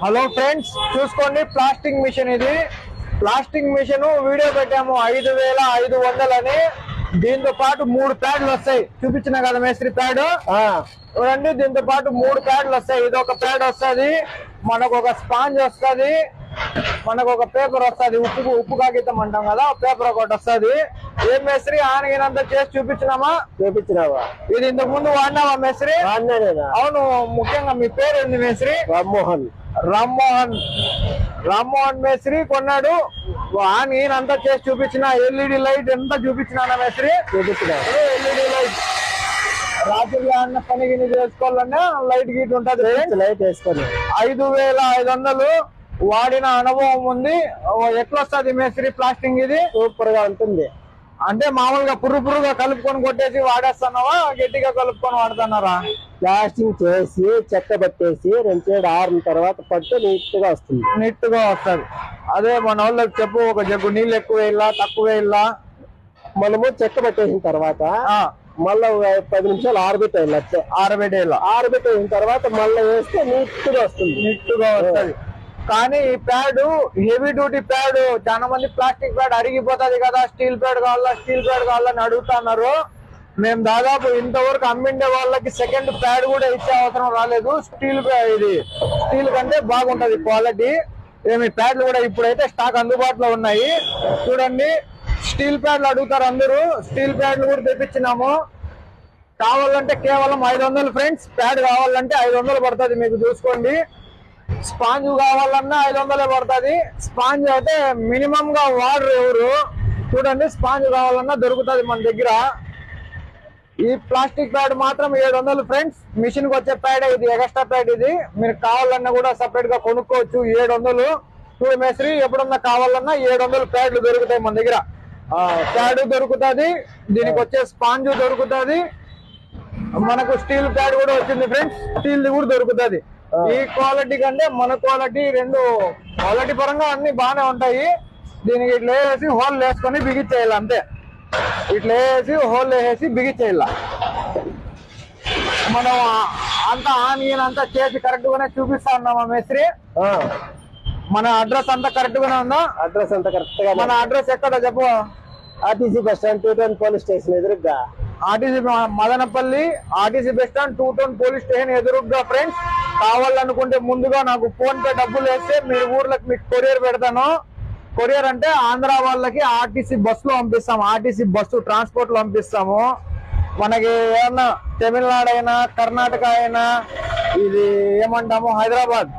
Hello friends, చూసుకోండి plastering machine. ఇది plastering machine video పెట్టాము 5500 అని. దీంతో పాటు 3 ప్యాడ్లు వస్తాయి. చూపించిన కదా మేస్త్రి ప్యాడ్ చూడండి. దీంతో పాటు 3 ప్యాడ్లు వస్తాయి. ఇది ఒక ప్యాడ్ వస్తుంది, మనకు ఒక స్పాంజ్ వస్తుంది, మనకు ఒక పేపర్ వస్తుంది, ఉప్పు కాగితం అంటాం కదా, పేపర్ ఒకటి వస్తుంది. ఏం మేస్త్రి ఆనగినంతా చేసి చూపించినామా? చూపించినావా? ఇది ఇంతకు ముందు వాడినావా మేస్త్రి? అవును. ముఖ్యంగా మీ పేరు ఏంది మేస్త్రి? రామ్మోహన్. రామ్మోహన్ మేస్త్రి కొన్నాడు. ఈయనంతా చేసి చూపించిన. ఎల్ఈడి లైట్ ఎంత చూపించినా మేస్త్రి? చూపించిన ఎల్ఈడి లైట్. రాత్రి అన్న పని గిని చేసుకోవాలన్నా లైట్ గీట్ ఉంటది. లైట్ వేసుకోండి. 5500 వాడిన అనుభవం ఉంది. ఎట్లా వస్తుంది మేస్త్రి ప్లాస్టింగ్? ఇది సూపర్ గా ఉంటుంది. అంటే మామూలుగా పురుగా కలుపుకొని కొట్టేసి వాడేస్తున్నావా, గట్టిగా కలుపుకొని వాడుతున్నారా? ప్లాస్టింగ్ చేసి చెక్క పట్టేసి 2 సైడ్ ఆరిన తర్వాత పడితే నీట్ గా వస్తుంది. అదే మన వాళ్ళకి చెప్పు, ఒక జగ్గు నీళ్ళు ఎక్కువ వేయాలా తక్కువ వేయాలా? మనము చెక్క పట్టేసిన తర్వాత మళ్ళా 10 నిమిషాలు ఆరబెట్టేయాలి. అట్లే ఆరబెట్టేసిన తర్వాత మళ్ళీ వేస్తే నీట్ గా వస్తుంది. కానీ ఈ ప్యాడ్ హెవీ డ్యూటీ ప్యాడ్. చాలా మంది ప్లాస్టిక్ ప్యాడ్ అరిగిపోతుంది కదా, స్టీల్ ప్యాడ్ కావాలని అడుగుతున్నారు. మేము దాదాపు ఇంతవరకు అమ్మిండే వాళ్ళకి సెకండ్ ప్యాడ్ కూడా ఇచ్చే అవసరం రాలేదు. స్టీల్ కంటే బాగుంటది క్వాలిటీ. ఏమి ప్యాడ్లు కూడా ఇప్పుడైతే స్టాక్ అందుబాటులో ఉన్నాయి. చూడండి, స్టీల్ ప్యాడ్లు అడుగుతారు అందరూ. స్టీల్ ప్యాడ్లు కూడా తెప్పించినాము. కావాలంటే కేవలం 500 ఫ్రెండ్స్. ప్యాడ్ కావాలంటే 500 పడుతుంది. మీకు చూసుకోండి. స్పాంజ్ కావాలన్నా 500 పడుతుంది. స్పాంజ్ అయితే మినిమం గా వాడరు ఎవరు. చూడండి, స్పాంజ్ కావాలన్నా దొరుకుతుంది మన దగ్గర. ఈ ప్లాస్టిక్ ప్యాడ్ మాత్రం 700 ఫ్రెండ్స్. మిషన్ కి వచ్చే ప్యాడ్ ఇది, ఎక్స్ట్రా ప్యాడ్ ఇది. మీరు కావాలన్నా కూడా సపరేట్ గా కొనుక్కోవచ్చు. 700. చూడు మేస్త్రి, ఎప్పుడన్నా కావాలన్నా 700 ప్యాడ్లు దొరుకుతాయి మన దగ్గర. ప్యాడ్ దొరుకుతుంది, దీనికి వచ్చే స్పాంజ్ దొరుకుతుంది, మనకు స్టీల్ ప్యాడ్ కూడా వచ్చింది ఫ్రెండ్స్. స్టీల్ కూడా దొరుకుతుంది. ఈ క్వాలిటీ కంటే మన క్వాలిటీ, రెండు క్వాలిటీ పరంగా అన్ని బాగానే ఉంటాయి. దీనికి ఇట్లా వేసి హోల్ వేసుకొని బిగించేయాలి అంతే. ఇట్లా వేసి హోల్ వేసేసి బిగించేయాల. మనం అంతా అంతా చేసి కరెక్ట్ గానే చూపిస్తా ఉన్నామా మేస్త్రి? మన అడ్రస్ అంతా కరెక్ట్ గానే ఉందా? అడ్రస్ అంతా కరెక్ట్ గా. మన అడ్రస్ ఎక్కడ చెప్పు? RTC bus stand 2 town police station ఎదురుగా. RTC Madanapalle RTC bus stand 2 town police station ఎదురుగా ఫ్రెండ్స్. కావాలనుకుంటే ముందుగా నాకు ఫోన్ పే డబ్బులు వేస్తే మీరు ఊర్లకు మీకు కొరియర్ పెడతాను. కొరియర్ అంటే ఆంధ్ర వాళ్ళకి ఆర్టీసీ బస్సులో పంపిస్తాము. ఆర్టీసీ బస్సు ట్రాన్స్పోర్ట్ లో పంపిస్తాము. మనకి ఏమన్నా తమిళనాడు అయినా కర్ణాటక అయినా, ఇది ఏమంటాము హైదరాబాద్,